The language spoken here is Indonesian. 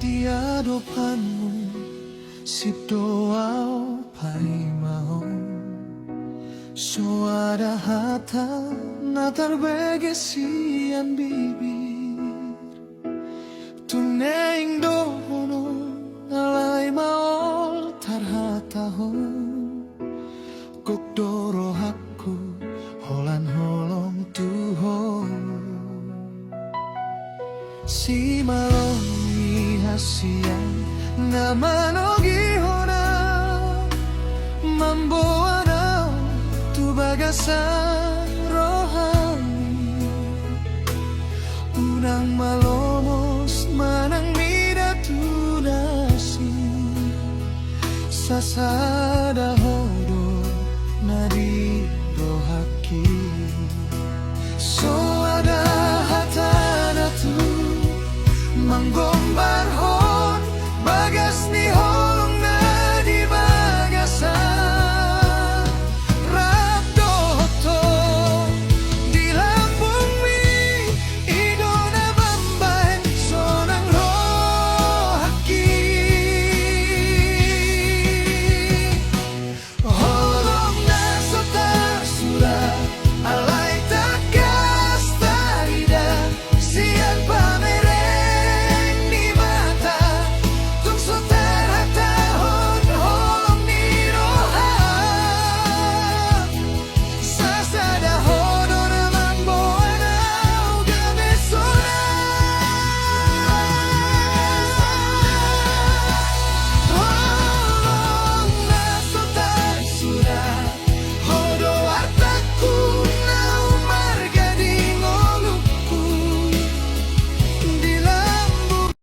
Tiadopanmu sip doa pai mau so ada hata na tarbege sian bibir tuneng dohono nalai maol tarhata ho kok doro hakku holan holong tuho si maloni hasian namanogi hona mamboana tu bagasan rohani unang malomos manang mida tunasi sasada